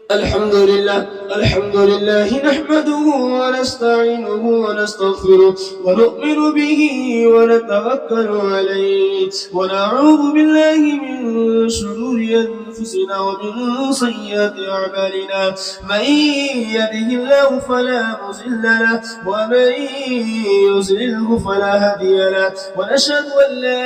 الحمد لله نحمده ونستعينه ونستغفره ونؤمن به ونتوكل عليه ونعوذ بالله من شرور أنفسنا ومن سيئات أعمالنا من يهده الله فلا مضل له ومن يضلله فلا هادي له ونشهد أن لا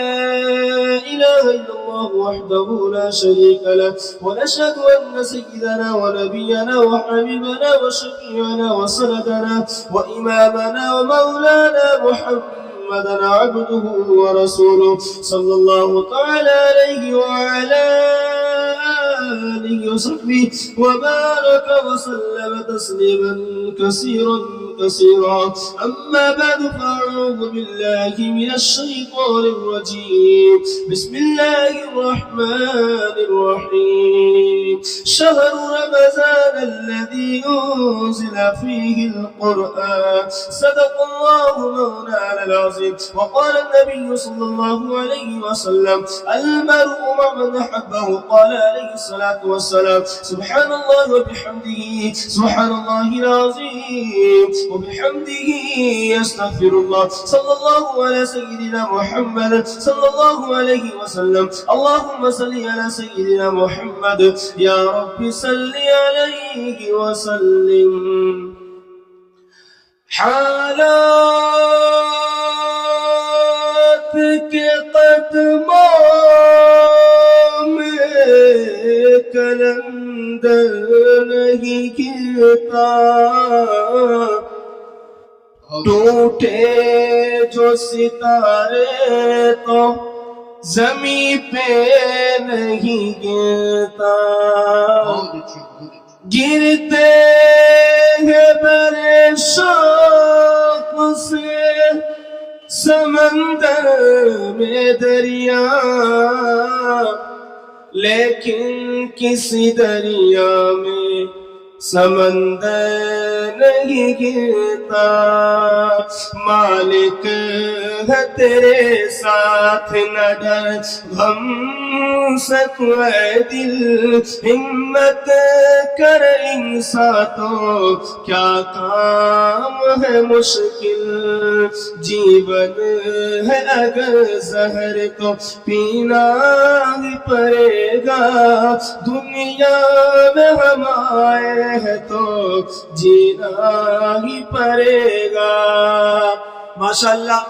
إله إلا الله وحده لا شريك له ونشهد أن سيدنا ونبينا وحبيبنا وشفيعنا وسندنا وإمامنا ومولانا محمدا عبده ورسوله صلى الله تعالى عليه وعلى آله وصحبه وبارك وسلم تسليما كثيرا أما بعد فأعوذ بالله من الشيطان الرجيم بسم الله الرحمن الرحيم شهر رمضان الذي أنزل فيه القرآن صدق الله مولانا العظيم وقال النبي صلى الله عليه وسلم المرء مع من أحبه قال عليه الصلاة والسلام سبحان الله وبحمده سبحان الله العظيم وبحمده يستغفر الله صلى الله على سيدنا محمد صلى الله عليه وسلم اللهم صل على سيدنا محمد يا رب صل عليه وسلم حالات کے قدموں میں کلندر نہیں گرتا ٹوٹے جو ستارے تو زمین پہ نہیں گرتا گرتے ہیں بڑے شوق سے سمندر میں دریا لیکن کسی دریا میں سمندر نہیں گرتا مالک ہے تیرے ساتھ نہ ڈر غم سے کوئی دل ہمت کر انسان تو کیا کام ہے مشکل جیون ہے اگر زہر تو پینا ہی پڑے گا دنیا میں ہم آئے ہے تو جینا ہی پڑے گا ماشاءاللہ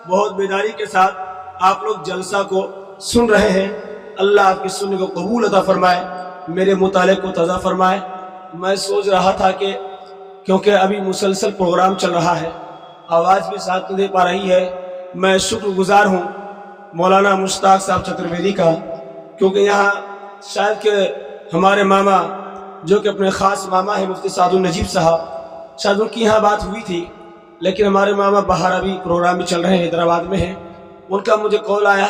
بہت بیداری کے ساتھ آپ لوگ جلسہ کو سن رہے ہیں اللہ آپ کی سننے کو قبول عطا فرمائے میرے مطالعے کو تازہ فرمائے میں سوچ رہا تھا کہ کیونکہ ابھی مسلسل پروگرام چل رہا ہے آواز بھی ساتھ دے پا رہی ہے میں شکر گزار ہوں مولانا مشتاق صاحب چترویدی کا کیونکہ یہاں شاید کہ ہمارے ماما جو کہ اپنے خاص ماما ہے مفتی سعد النجیب صاحب شاید ان کی یہاں بات ہوئی تھی لیکن ہمارے ماما باہر ابھی پروگرام بھی چل رہے ہیں حیدرآباد میں ہیں ان کا مجھے کال آیا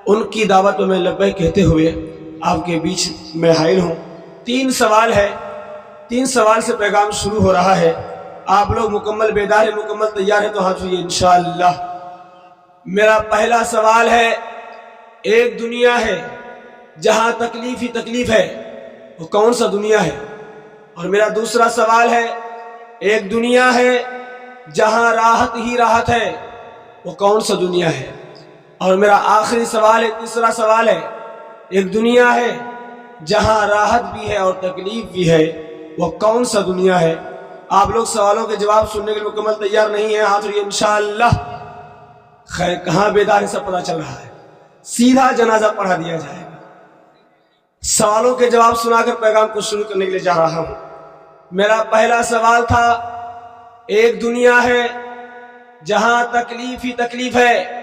ان کی دعوت میں میں لبیک کہتے ہوئے آپ کے بیچ میں حائل ہوں 3 سوال ہے 3 سوال سے پیغام شروع ہو رہا ہے آپ لوگ مکمل بیدار ہیں مکمل تیار ہیں تو ہاتھ اٹھائیے انشاءاللہ میرا پہلا سوال ہے ایک دنیا ہے جہاں تکلیف ہی تکلیف ہے وہ کون سا دنیا ہے اور میرا دوسرا سوال ہے ایک دنیا ہے جہاں راحت ہی راحت ہے وہ کون سا دنیا ہے اور میرا آخری سوال ہے تیسرا سوال ہے ایک دنیا ہے جہاں راحت بھی ہے اور تکلیف بھی ہے وہ کون سا دنیا ہے آپ لوگ سوالوں کے جواب سننے کے مکمل تیار نہیں ہیں ہاتھ اٹھائیے انشاءاللہ خیر کہاں بیدار سب پتہ چل رہا ہے سیدھا جنازہ پڑھا دیا جائے گا سوالوں کے جواب سنا کر پیغام کو شروع کرنے کے لیے جا رہا ہوں میرا پہلا سوال تھا ایک دنیا ہے جہاں تکلیف ہی تکلیف ہے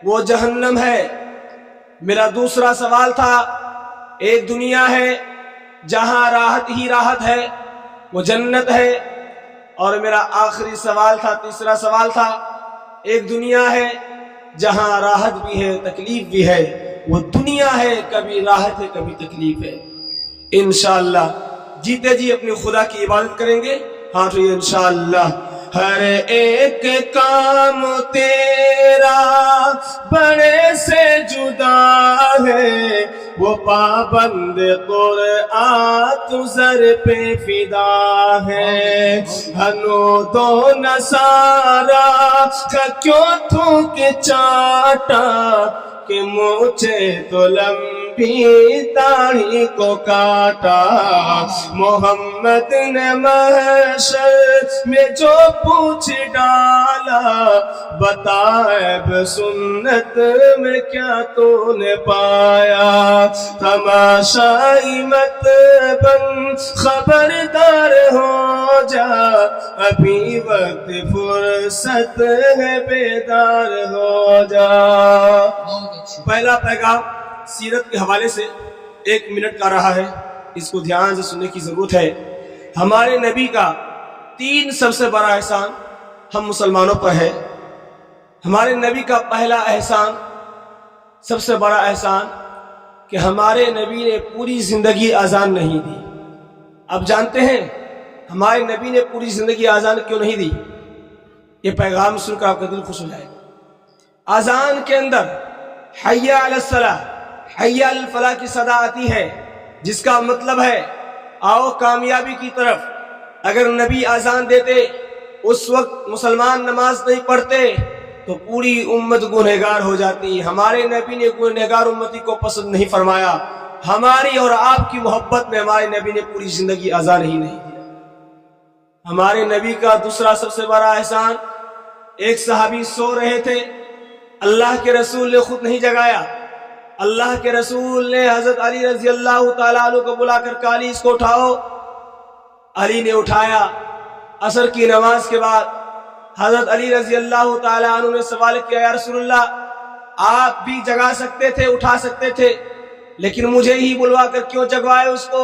وہ جہنم ہے میرا دوسرا سوال تھا ایک دنیا ہے جہاں راحت ہی راحت ہے وہ جنت ہے اور میرا آخری سوال تھا تیسرا سوال تھا ایک دنیا ہے جہاں راحت بھی ہے تکلیف بھی ہے وہ دنیا ہے کبھی راحت ہے کبھی تکلیف ہے انشاءاللہ جیتے جی اپنے خدا کی عبادت کریں گے ہاں تو انشاءاللہ ہر ایک کام تیرا بڑے سے جدا ہے، وہ پابند قرآن تو زر پہ فدا ہے۔ ہنود و نصارا کا کیوں تھوک چاٹا، کہ مجھے تو لمبی داڑھی کو کاٹا۔ محمد نے محشر میں جو پوچھ ڈالا، بتا اب سنت میں کیا تو نے پایا۔ تماشائی مت بن، خبردار ہو جا، ابھی وقت فرصت ہے بیدار ہو جا۔ پہلا پیغام سیرت کے حوالے سے 1 منٹ کا رہا ہے، اس کو دھیان سے سننے کی ضرورت ہے۔ ہمارے نبی کا 3 سب سے بڑا احسان ہم مسلمانوں پر ہے۔ ہمارے نبی کا پہلا احسان، سب سے بڑا احسان، کہ ہمارے نبی نے پوری زندگی اذان نہیں دی۔ اب جانتے ہیں ہمارے نبی نے پوری زندگی اذان کیوں نہیں دی؟ یہ پیغام سن کر آپ کا دل خوش ہو جائے۔ اذان کے اندر حی علی الصلاۃ، حی علی الفلاح کی صدا آتی ہے، جس کا مطلب ہے آؤ کامیابی کی طرف۔ اگر نبی اذان دیتے، اس وقت مسلمان نماز نہیں پڑھتے تو پوری امت گنہگار ہو جاتی۔ ہمارے نبی نے گنہگار امتی کو پسند نہیں فرمایا۔ ہماری اور آپ کی محبت میں ہمارے نبی نے پوری زندگی اذان ہی نہیں دیا۔ ہمارے نبی کا دوسرا سب سے بڑا احسان، ایک صحابی سو رہے تھے، اللہ کے رسول نے خود نہیں جگایا۔ اللہ کے رسول نے حضرت علی رضی اللہ تعالیٰ عنہ کو بلا کر کہا علی اس کو اٹھاؤ۔ علی نے اٹھایا۔ عصر کی نماز کے بعد حضرت علی رضی اللہ تعالیٰ عنہ نے سوال کیا، یا رسول اللہ آپ بھی جگا سکتے تھے، اٹھا سکتے تھے، لیکن مجھے ہی بلوا کر کیوں جگوائے اس کو؟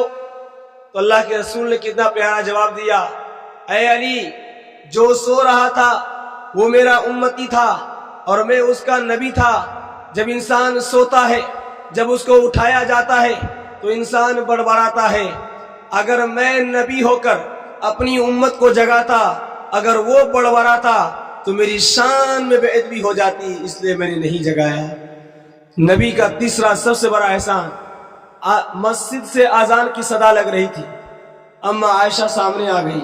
تو اللہ کے رسول نے کتنا پیارا جواب دیا، اے علی، جو سو رہا تھا وہ میرا امتی تھا اور میں اس کا نبی تھا۔ جب انسان سوتا ہے، جب اس کو اٹھایا جاتا ہے تو انسان بڑبڑاتا ہے۔ اگر میں نبی ہو کر اپنی امت کو جگاتا، اگر وہ بڑبڑاتا تو میری شان میں بے ادبی ہو جاتی، اس لیے میں نے نہیں جگایا۔ نبی کا تیسرا سب سے بڑا احسان، مسجد سے اذان کی صدا لگ رہی تھی، اما عائشہ سامنے آ گئی،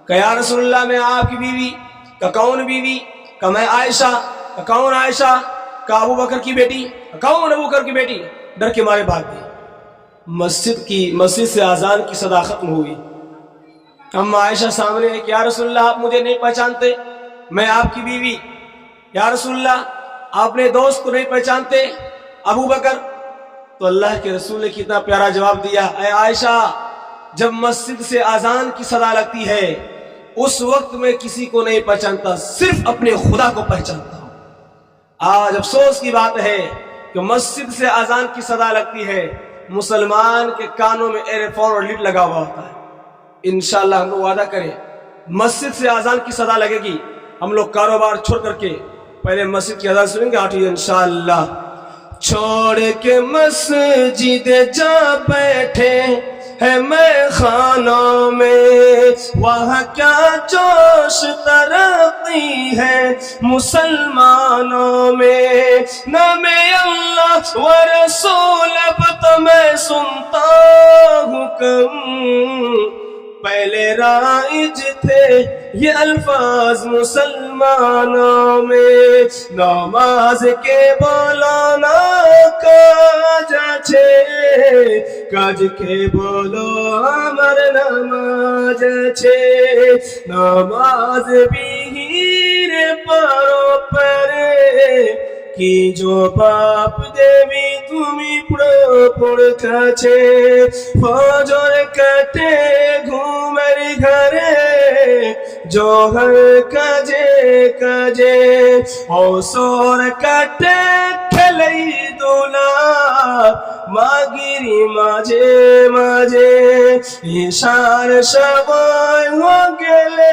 کہ یا رسول اللہ میں آپ کی بیوی، کہ کون بیوی؟ کہ میں عائشہ۔ کہ کون عائشہ؟ کہ ابو بکر کی بیٹی۔ کہ کون ابو بکر کی بیٹی؟ ڈر کے مارے بھاگ گئی۔ مسجد سے اذان کی صدا ختم ہوئی۔ اما عائشہ سامنے ہے کہ یا رسول اللہ آپ مجھے نہیں پہچانتے، میں آپ کی بیوی۔ یا رسول اللہ آپ نے دوست کو نہیں پہچانتے، ابو بکر؟ تو اللہ کے رسول نے کتنا پیارا جواب دیا، اے عائشہ، جب مسجد سے اذان کی صدا لگتی ہے اس وقت میں کسی کو نہیں پہچانتا، صرف اپنے خدا کو پہچانتا ہوں۔ آج افسوس کی بات ہے کہ مسجد سے اذان کی صدا لگتی ہے، مسلمان کے کانوں میں ایئر فون اور لیڈ لگا ہوا ہوتا ہے۔ انشاءاللہ ہم لوگ وعدہ کریں، مسجد سے اذان کی صدا لگے گی، ہم لوگ کاروبار چھوڑ کر کے پہلے مسجد کی اذان سنیں گے۔ آٹھیے انشاءاللہ۔ چھوڑ کے مسجد جا بیٹھے ہے میں خانوں میں، وہاں کیا جوش ترقی ہے مسلمانوں میں، نام اللہ و رسول اب تو میں سنتا ہوں کم، پہلے رائج تھے یہ الفاظ مسلمانوں میں، نماز کے بولانا کاج আছে, কাজকে বলো আমার নামাজ আছে, নামাজ বিহীন পারো পারে কি জবাব দেবি তুমি প্রভুর কাছে, ফজর কাটে ঘুমের ঘরে জোহর কাজে কাজে, অসর কাটে খেলেই দোলা মাগিরি মাঝে মাঝে, ঈশার সময় হো গেলে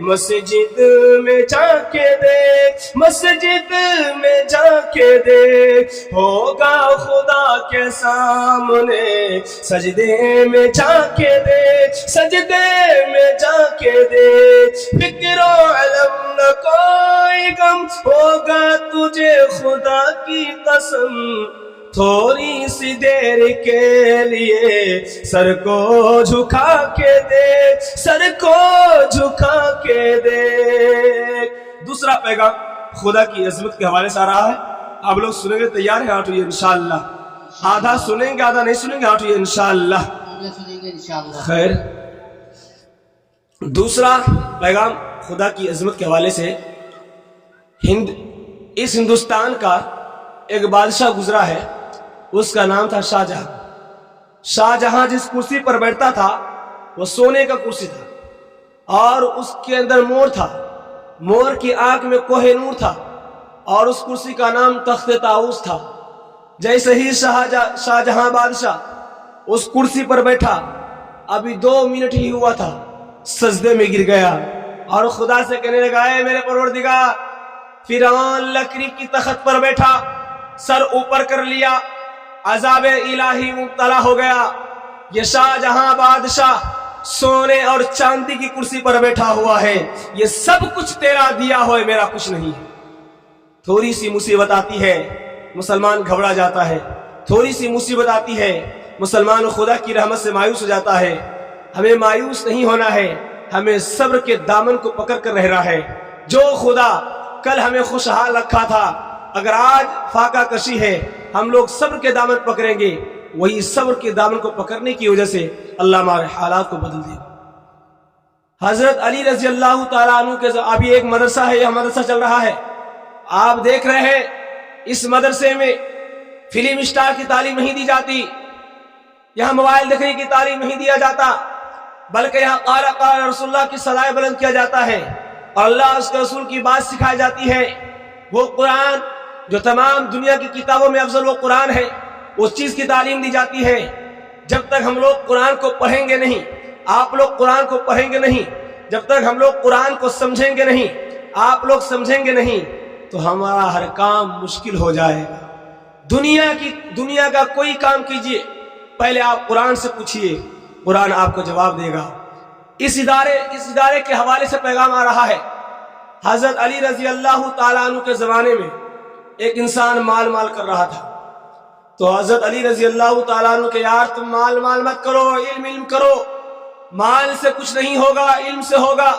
مسجد میں جا کے دیکھ، مسجد میں جا کے دیکھ، ہوگا خدا کے سامنے، سجدے میں جا کے دیکھ، سجدے میں جا کے دیکھ، فکر و علم نہ کوئی غم ہوگا تجھے خدا کی قسم، تھوڑی سی دیر کے لیے سر کو جھکا کے دیکھ، سر کو جھکا کے دیکھ۔ دوسرا پیغام خدا کی عظمت کے حوالے سے آ رہا ہے، آپ لوگ سنیں گے، تیار ہیں؟ ہاں انشاءاللہ آدھا سنیں گے آدھا نہیں سنیں گے، ہاں انشاءاللہ خیر۔ دوسرا پیغام خدا کی عظمت کے حوالے سے، اس ہندوستان کا ایک بادشاہ گزرا ہے، اس کا نام تھا شاہ جہاں۔ شاہ جہاں جس کرسی پر بیٹھتا تھا وہ سونے کا کرسی تھا، اور اس کے اندر مور تھا، مور کی آنکھ میں کوہ نور تھا، اور اس کرسی کا نام تخت طاؤس تھا۔ جیسے ہی شاہ جہاں بادشاہ اس کرسی پر بیٹھا، ابھی 2 منٹ ہی ہوا تھا، سجدے میں گر گیا اور خدا سے کہنے لگا، اے میرے پروردگار، فرعون لکڑی کی تخت پر بیٹھا، سر اوپر کر لیا، عذاب الہی مبتلا ہو گیا، یہ شاہ جہاں بادشاہ سونے اور چاندی کی کرسی پر بیٹھا ہوا ہے، یہ سب کچھ تیرا دیا ہوا ہے، میرا کچھ نہیں ہے۔ تھوڑی سی مصیبت آتی ہے مسلمان گھبرا جاتا ہے، تھوڑی سی مصیبت آتی ہے مسلمان خدا کی رحمت سے مایوس ہو جاتا ہے۔ ہمیں مایوس نہیں ہونا ہے، ہمیں صبر کے دامن کو پکڑ کر رہنا ہے۔ جو خدا کل ہمیں خوشحال رکھا تھا، اگر آج فاقہ کشی ہے، ہم لوگ صبر کے دامن پکڑیں گے، وہی صبر کے دامن کو پکڑنے کی وجہ سے اللہ ہمارے حالات کو بدل دے گا۔ حضرت علی رضی اللہ تعالیٰ عنہ کے ابھی ایک مدرسہ ہے، یہ مدرسہ چل رہا ہے، آپ دیکھ رہے ہیں، اس مدرسے میں فلم اسٹار کی تعلیم نہیں دی جاتی، یہاں موبائل دیکھنے کی تعلیم نہیں دیا جاتا، بلکہ یہاں قال قال رسول اللہ کی صدائے بلند کیا جاتا ہے، اور اللہ اس کے رسول کی بات سکھائی جاتی ہے۔ وہ قرآن جو تمام دنیا کی کتابوں میں افضل وہ قرآن ہے، اس چیز کی تعلیم دی جاتی ہے۔ جب تک ہم لوگ قرآن کو پڑھیں گے نہیں، آپ لوگ قرآن کو پڑھیں گے نہیں، جب تک ہم لوگ قرآن کو سمجھیں گے نہیں، آپ لوگ سمجھیں گے نہیں، تو ہمارا ہر کام مشکل ہو جائے گا۔ دنیا کا کوئی کام کیجئے، پہلے آپ قرآن سے پوچھئے، قرآن آپ کو جواب دے گا۔ اس ادارے کے حوالے سے پیغام آ رہا ہے۔ حضرت علی رضی اللہ تعالیٰ عنہ کے زمانے میں ایک انسان مال کر رہا تھا، تو حضرت علی رضی اللہ تعالیٰ عنہ کہ یار تم مال مت کرو، علم کرو، مال سے کچھ نہیں ہوگا، علم سے ہوگا۔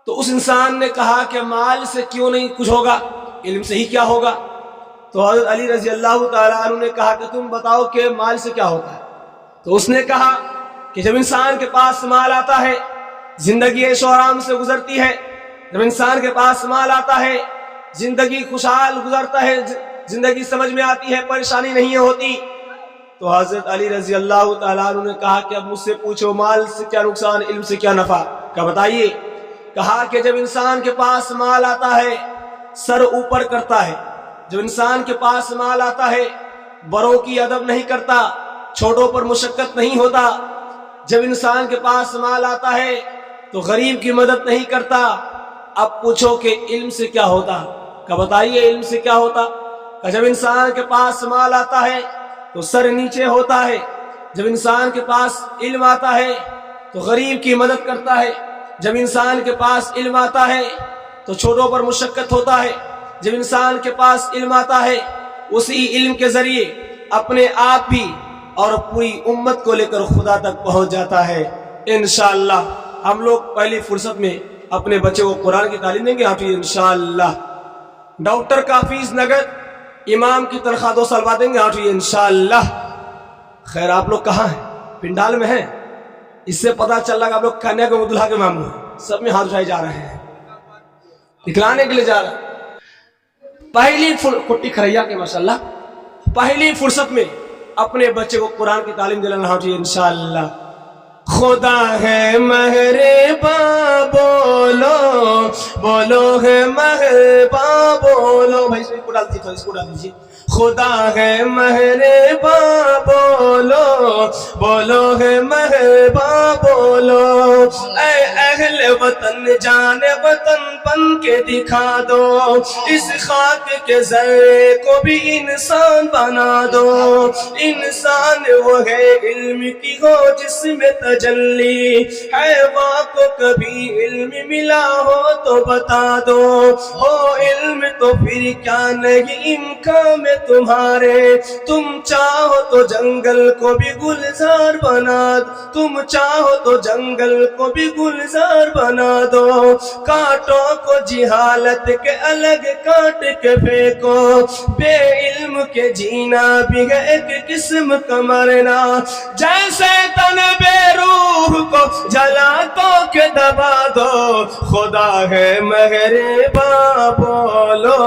تو اس انسان نے کہا کہ مال سے کیوں نہیں کچھ ہوگا، علم سے ہی کیا ہوگا؟ تو حضرت علی رضی اللہ تعالیٰ عنہ نے کہا کہ تم بتاؤ کہ مال سے کیا ہوتا ہے؟ تو اس نے کہا کہ جب انسان کے پاس مال آتا ہے، زندگی عیش و آرام سے گزرتی ہے، جب انسان کے پاس مال آتا ہے، زندگی خوشحال گزرتا ہے، زندگی سمجھ میں آتی ہے، پریشانی نہیں ہوتی۔ تو حضرت علی رضی اللہ تعالیٰ عنہ نے کہا کہ اب مجھ سے پوچھو مال سے کیا نقصان، علم سے کیا نفع، کہا بتائیے۔ کہا کہ جب انسان کے پاس مال آتا ہے، سر اوپر کرتا ہے، جب انسان کے پاس مال آتا ہے، بڑوں کی ادب نہیں کرتا، چھوٹوں پر مشقت نہیں ہوتا، جب انسان کے پاس مال آتا ہے تو غریب کی مدد نہیں کرتا۔ اب پوچھو کہ علم سے کیا ہوتا، کہ بتائیے علم سے کیا ہوتا؟ کہ جب انسان کے پاس مال آتا ہے تو سر نیچے ہوتا ہے، جب انسان کے پاس علم آتا ہے تو غریب کی مدد کرتا ہے، جب انسان کے پاس علم آتا ہے تو چھوٹوں پر مشقت ہوتا ہے، جب انسان کے پاس علم آتا ہے اسی علم کے ذریعے اپنے آپ بھی اور پوری امت کو لے کر خدا تک پہنچ جاتا ہے۔ انشاءاللہ ہم لوگ پہلی فرصت میں اپنے بچے کو قرآن کی تعلیم دیں گے، انشاءاللہ۔ ڈاکٹر کا فیس نگد، امام کی تنخواہ 2 سال بعد دیں گے، انشاءاللہ۔ خیر آپ لوگ کہاں ہیں؟ پنڈال میں ہیں؟ اس سے پتہ چل رہا کہ آپ لوگ کنیا کے دلہا کے ماموں ہیں، سب میں ہاتھ اٹھائے جا رہے ہیں، دکھلانے کے لیے جا رہے ہیں۔ پہلی کٹی کھریا کے ماشاءاللہ پہلی فرصت میں اپنے بچے کو قرآن کی تعلیم دلانا چاہیے انشاءاللہ۔ خدا ہے مہرباں، بولو ہے مہرباں، بولو. بھائی اس کو ڈال دیجیے تو اس کو ڈال دیجیے. خدا ہے مہرباں بولو, بولو ہے مہرباں بولو. اے اہل وطن جان وطن بن کے دکھا دو, اس خاک کے ذرے کو بھی انسان بنا دو. انسان وہ ہے علم کی ہو جس میں تجلی, حیوان کو کبھی علم ملا ہو تو بتا دو. ہو علم تو پھر کیا نہیں امکان میں تمہارے, تم چاہو تو جنگل کو بھی گلزار بنا دو, تم چاہو تو جنگل کو بھی گلزار بنا دو. کانٹوں کو جہالت کے الگ کاٹ کے پھینکو, بے علم کے جینا بھی ہے ایک قسم کا مرنا. جیسے تن بے روح کو جلا تو کے دبا دو, خدا ہے مہرباں بولو,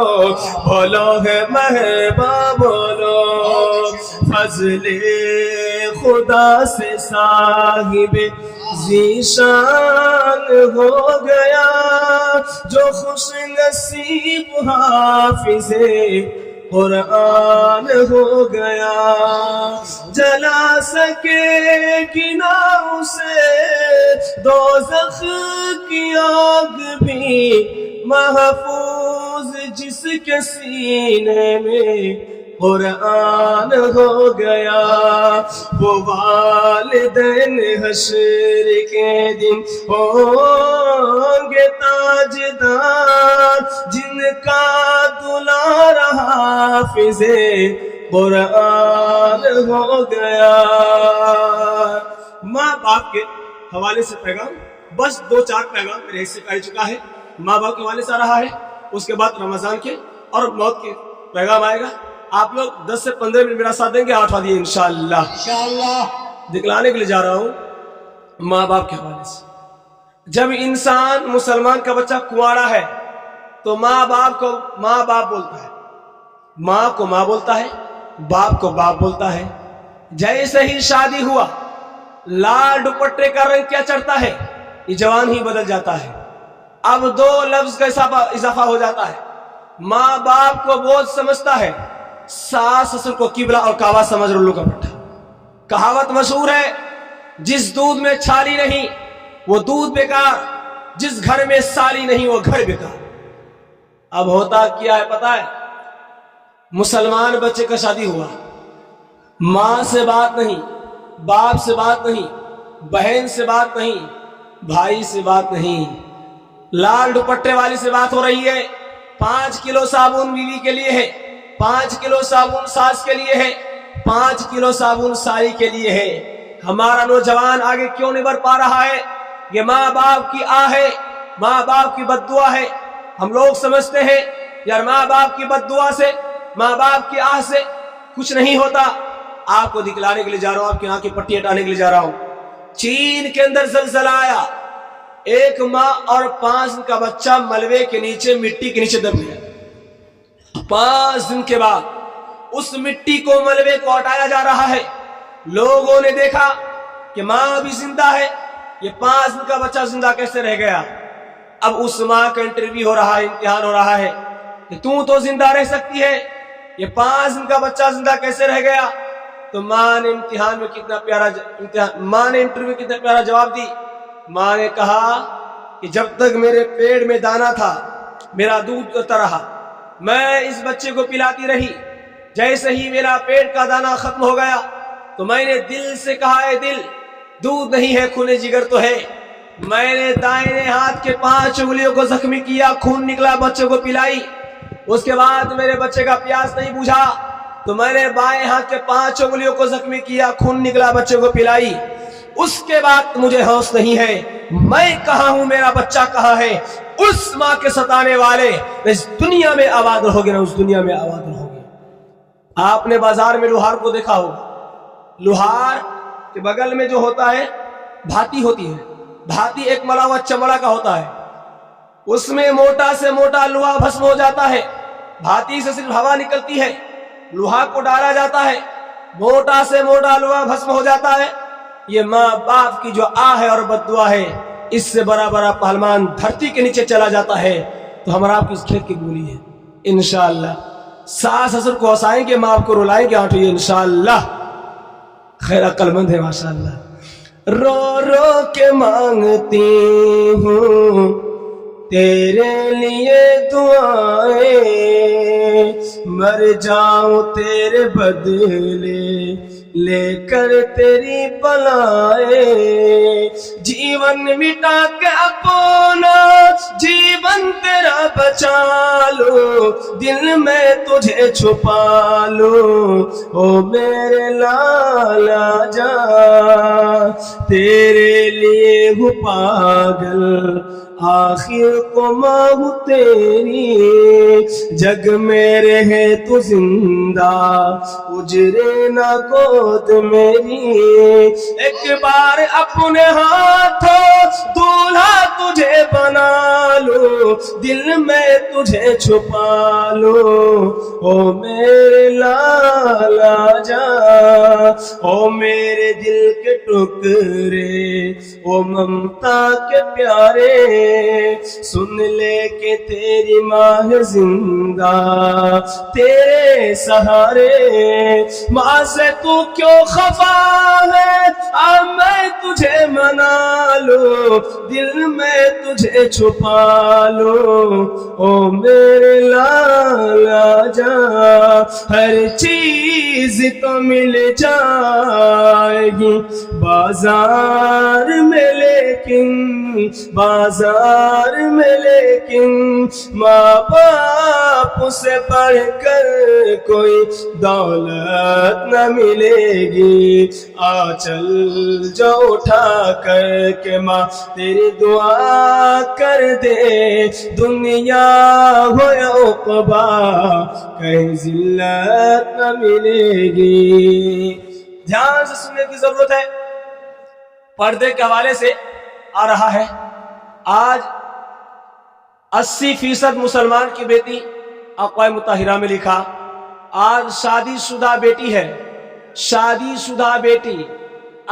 بولو ہے مہرباں بولو. فضل خدا سے صاحب ذیشان ہو گیا, جو خوش نصیب حافظ قرآن ہو گیا. جلا سکے گی نہ اسے دوزخ کی آگ بھی, محفوظ جس کے سینے میں قرآن ہو گیا. وہ والدین حشر کے دن ہوں گے تاجدار, جن کا دلار حافظ قرآن ہو گیا. ماں باپ کے حوالے سے پیغام, بس 2-4 پیغام میرے حصے پہ آ چکا ہے. ماں باپ کے حوالے سے آ رہا ہے, اس کے بعد رمضان کے اور موت کے پیغام آئے گا. آپ لوگ 10 سے 15 منٹ میرا ساتھ دیں گے, 8 والی انشاءاللہ دکھلانے کے لیے جا رہا ہوں ماں باپ کے حوالے سے. جب انسان مسلمان کا بچہ کنوارا ہے تو ماں باپ کو ماں باپ بولتا ہے, ماں کو ماں بولتا ہے, باپ کو باپ بولتا ہے. جیسے ہی شادی ہوا, لال دوپٹے کا رنگ کیا چڑھتا ہے, یہ جوان ہی بدل جاتا ہے. اب 2 لفظ کا اضافہ ہو جاتا ہے. ماں باپ کو بوجھ سمجھتا ہے, ساس سسر کو قبلہ اور کعبہ سمجھ رلو کا پٹھا. کہاوت مشہور ہے, جس دودھ میں چھالی نہیں وہ دودھ بیکار, جس گھر میں سالی نہیں وہ گھر بیکار. اب ہوتا کیا ہے پتا ہے, مسلمان بچے کا شادی ہوا, ماں سے بات نہیں, باپ سے بات نہیں, بہن سے بات نہیں, بھائی سے بات نہیں, لال دوپٹے والی سے بات ہو رہی ہے. 5 کلو صابن بیوی کے لیے ہے, 5 کلو صابن ساس کے لیے ہے, 5 کلو صابن سائی کے لیے ہے. ہمارا نوجوان آگے کیوں نہیں بڑھ پا رہا ہے؟ یہ ماں باپ کی آہ ہے, ماں باپ کی بد دعا ہے. ہم لوگ سمجھتے ہیں یار ماں باپ کی بد دعا سے, ماں باپ کی آہ سے کچھ نہیں ہوتا. آپ کو دکھلانے کے لیے جا رہا ہوں, آپ کی آنکھ کی پٹی ہٹانے کے لیے جا رہا ہوں. چین کے اندر زلزلہ آیا, ایک ماں اور 5 دن کا بچہ ملبے کے نیچے, مٹی کے نیچے دب گیا. 5 دن کے بعد اس مٹی کو, ملبے کو ہٹایا جا رہا ہے. لوگوں نے دیکھا کہ ماں بھی زندہ ہے, یہ 5 دن کا بچہ زندہ کیسے رہ گیا. اب اس ماں کا انٹرویو ہو رہا ہے, امتحان ہو رہا ہے کہ تو زندہ رہ سکتی ہے, یہ 5 دن کا بچہ زندہ کیسے رہ گیا. تو ماں نے امتحان میں کتنا پیارا ماں نے انٹرویو کتنا پیارا جواب دی. ماں نے کہا کہ جب تک میرے پیٹ میں دانا تھا میرا دودھ ہوتا رہا, میں اس بچے کو پلاتی رہی. جیسے ہی میرا پیٹ کا دانا ختم ہو گیا تو میں نے دل سے کہا, اے دل, دودھ نہیں ہے خون جگر تو ہے. میں نے دائیں ہاتھ کے 5 انگلیوں کو زخمی کیا, خون نکلا, بچے کو پلائی. اس کے بعد میرے بچے کا پیاس نہیں بجھا تو میں نے بائیں ہاتھ کے 5 انگلیوں کو زخمی کیا, خون نکلا, بچے کو پلائی. اس کے بعد مجھے ہوش نہیں ہے, میں کہاں ہوں, میرا بچہ کہاں ہے. اس ماں کے ستانے والے اس دنیا میں آباد رہو گے نہ اس دنیا میں آباد رہو گے. آپ نے بازار میں لوہار کو دیکھا ہوگا, لوہار کے بغل میں جو ہوتا ہے بھاتی ہوتی ہے. بھاتی ایک ملا ہوا چمڑا کا ہوتا ہے, اس میں موٹا سے موٹا لوہا بھسم ہو جاتا ہے. بھاتی سے صرف ہوا نکلتی ہے, لوہا کو ڈالا جاتا ہے, موٹا سے موٹا لوہا بھسم ہو جاتا ہے. یہ ماں باپ کی جو آہ ہے اور بد دعا ہے, اس سے بڑا بڑا پہلوان دھرتی کے نیچے چلا جاتا ہے. تو ہمارا آپ کی اس کھیت کی گولی ہے. انشاءاللہ ساس سسر کو ہنسائیں گے، ماں کو رلائیں گے، آنٹو یہ انشاءاللہ خیر عقل مند ہے ماشاءاللہ. رو رو کے مانگتی ہوں تیرے لیے دعائیں، مر جاؤں تیرے بدلے لے کر تیری بلائیں، جیون مٹا کے اپنا جیون تیرا بچا لو، دل میں تجھے چھپا لو او میرے لالا جان، تیرے لیے ہوں پاگل آخر کو ماں ہوں تیری، جگ میں رہے تو زندہ اجرے نہ گود میری، ایک بار اپنے ہاتھوں دولہا تجھے بنا لو، دل میں تجھے چھپا لو او میرے لالا جان، او میرے دل کے ٹکڑے او ممتا کے پیارے، سن لے کہ تیری ماں ہے زندہ تیرے سہارے، ماں سے تو کیوں خفا ہے اب میں تجھے منا لو، دل میں تجھے چھپا لو او میرے لالا جان، ہر چیز تو مل جائے گی بازار میں لیکن بازار میں لیکن ماں باپ سے بڑھ کر کوئی دولت نہ ملے گی، آ چل جو اٹھا کر کے ماں تیری دعا کر دے، دنیا ہو یا عقبہ کہیں ذلت نہ ملے گی. دھیان سے سننے کی ضرورت ہے. پردے کے حوالے سے آ رہا ہے، آج 80% مسلمان کی بیٹی اقوام متحدہ میں لکھا، آج شادی شدہ بیٹی ہے، شادی شدہ بیٹی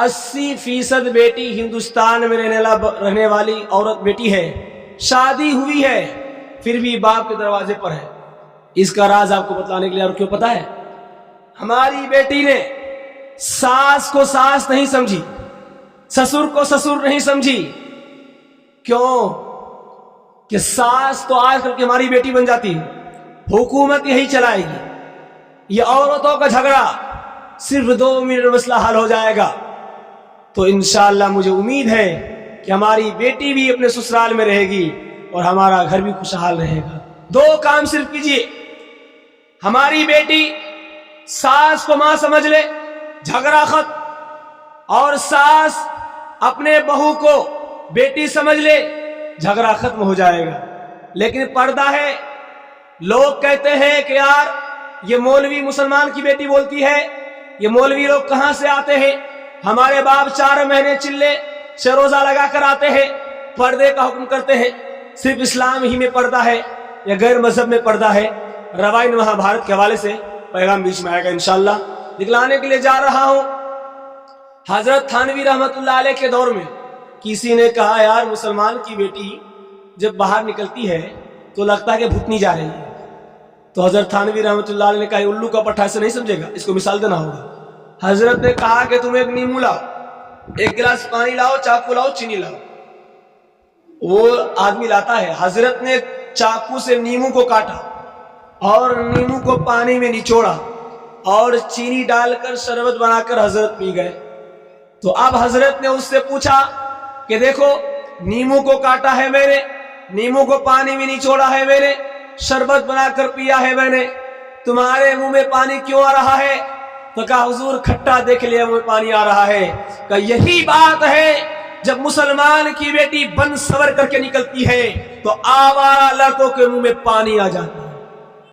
80% بیٹی ہندوستان میں رہنے والی عورت بیٹی ہے، شادی ہوئی ہے پھر بھی باپ کے دروازے پر ہے. اس کا راز آپ کو بتلانے کے لیے اور کیوں پتا ہے، ہماری بیٹی نے ساس کو ساس نہیں سمجھی، سسر کو سسر نہیں سمجھی. کیوں کہ ساس تو آج کل کی ہماری بیٹی بن جاتی ہے، حکومت یہی چلائے گی، یہ عورتوں کا جھگڑا صرف 2 منٹ میں مسئلہ حل ہو جائے گا. تو انشاءاللہ مجھے امید ہے کہ ہماری بیٹی بھی اپنے سسرال میں رہے گی اور ہمارا گھر بھی خوشحال رہے گا. 2 کام صرف کیجئے، ہماری بیٹی ساس کو ماں سمجھ لے، جھگڑا ختم، اور ساس اپنے بہو کو بیٹی سمجھ لے، جھگڑا ختم ہو جائے گا. لیکن پردہ ہے، لوگ کہتے ہیں کہ یار یہ مولوی مسلمان کی بیٹی بولتی ہے، یہ مولوی لوگ کہاں سے آتے ہیں، ہمارے باپ 4 مہینے چلے سے روزہ لگا کر آتے ہیں، پردے کا حکم کرتے ہیں. صرف اسلام ہی میں پردہ ہے یا غیر مذہب میں پردہ ہے؟ روایت مہا بھارت کے حوالے سے پیغام بیچ میں آئے گا انشاءاللہ. دکھلانے کے لیے جا رہا ہوں، حضرت تھانوی رحمت اللہ علیہ کے دور میں کسی نے کہا یار مسلمان کی بیٹی جب باہر نکلتی ہے تو لگتا ہے کہ بھوتنی جا رہی ہے. تو حضرت تھانوی رحمت اللہ علیہ نے کہا الو کا پٹھا سے نہیں سمجھے گا، اس کو مثال دینا ہوگا. حضرت نے کہا کہ تم ایک نیمبو لاؤ، 1 گلاس پانی لاؤ، چاقو لاؤ، چینی لاؤ. وہ آدمی لاتا ہے، حضرت نے چاقو سے نیمبو کو کاٹا اور نیمبو کو پانی میں نچوڑا اور چینی ڈال کر شربت بنا کر حضرت پی گئے. تو اب حضرت نے اس سے پوچھا کہ دیکھو نیمبو کو کاٹا ہے میں نے، نیمبو کو پانی میں نچوڑا ہے میں نے، شربت بنا کر پیا ہے میں نے، تمہارے منہ میں پانی کیوں آ رہا ہے؟ تو کہا حضور کھٹا دیکھ لیا منہ میں پانی آ رہا ہے. کہ یہی بات ہے جب مسلمان کی بیٹی بن سور کر کے نکلتی ہے تو آوارہ لڑکوں کے منہ میں پانی آ جاتا ہے.